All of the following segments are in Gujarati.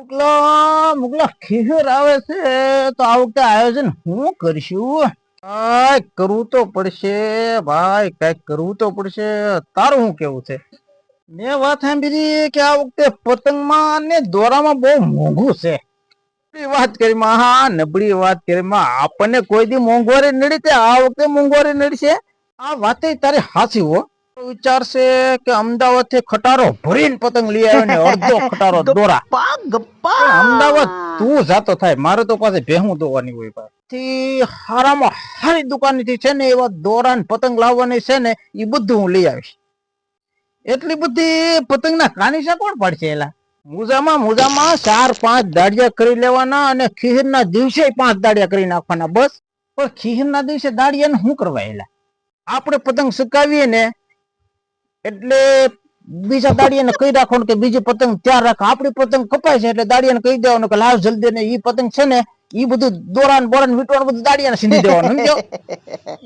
મુગલા મુગલા ખીર આવે છે તો આ વખતે આયોજન હું કરશું? કઈક કરવું તો પડશે ભાઈ, કઈક કરવું તો પડશે. તારું શું કેવું છે? મેં વાત સાંભળી કે આ વખતે પતંગમાં ને દોરામાં બહુ મોંઘું છે. વાત કરી માં, હા નબળી વાત કરી માં. આપણને કોઈ દી મોંઘવારી નડી છે, આ વખતે મોંઘવારી નડી છે. આ વાત તારી હાચી હો. વિચાર છે કે અમદાવાદ થી ખટારો ભરીને પતંગ લઈ આવે ને અડધો ખટારો દોરા. ગપ્પા ગપ્પા પણ અમદાવાદ તું જાતો થાય, મારે તો પાસે ભેહું દોવાની હોય ભાઈ. થી હારામાં હારી દુકાન થી છે ને એવા દોરા ને પતંગ લાવવાની છે ને એ બધું હું લઈ આવીશ. એટલી બધી પતંગ ના કાનિશા કોણ પડશે? એલા મુજામાં 4-5 દાડિયા કરી લેવાના અને ખીર ના દિવસે 5 દાડિયા કરી નાખવાના બસ. પણ ખીર ના દિવસે દાડિયા ને શું કરવા? એલા આપણે પતંગ સકાવીએ ને એટલે બીજા દાડિયાને કહી રાખવાનું કે બીજી પતંગ તૈયાર રાખ. આપણી પતંગ કપાય છે એટલે દાડિયાને કહી દેવાનું કે લાવ જલ્દી ને ઈ પતંગ છે ને ઈ બધું દોરાન બોરાન વીટવાનું બધું દાડિયાને સીંધી દેવાનું, સમજો?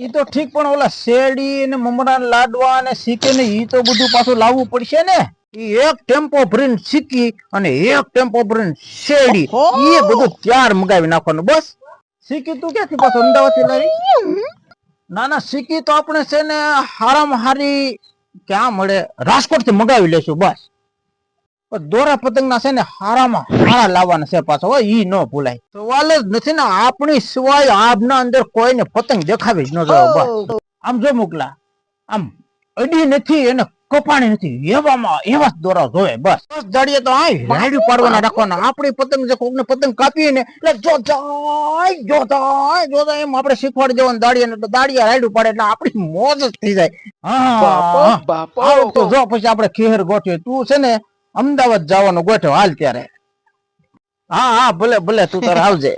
ઈ તો ઠીક, પણ ઓલા શેરડી ને મમરા લાડવા ને શીકે ને ઈ તો બધું પાછું લાવવું પડશે ને. ઈ એક ટેમ્પો ભરીને શીકી અને એક ટેમ્પો ભરીને શેરડી, ઈ બધું તૈયાર મગાવી નાખવાનું બસ. શીકી તું ક્યાંથી પાછું અમદાવાદ થી લાવી? ના ના, શીકી તો આપણે છે ને હારામાં હારી ક્યાં મળે, રાજકોટ થી મગાવી લેશું બસ. દોરા પતંગ ના છે ને હારામાં હારા લાવવાના છે પાછો, ઈ ન ભૂલાય. સવાલ જ નથી ને, આપણી સિવાય આબના અંદર કોઈને પતંગ દેખાવી જ ન જોઈએ બસ. આમ જો મુકલા, આમ અડી નથી એને કપાણી નથી, એવામાં એવા જ દોરા જોવે બસ. બસ દાડીએ તો આ રાયડું પાડવાના રાખવાના. આપણી પતંગ જે કોકને પતંગ કાપીએ ને એટલે જોતા એમ આપણે શીખવાડી દેવાનું દાડીએ, એટલે દાડિયા રાયડું પાડે એટલે આપણી મોજ જ થઈ જાય. હા આવું તો જો પછી આપણે ખીર ગોઠવીએ. તું છે ને અમદાવાદ જવાનું ગોઠવ હાલ ત્યારે. હા હા ભલે ભલે, તું તારે આવજે.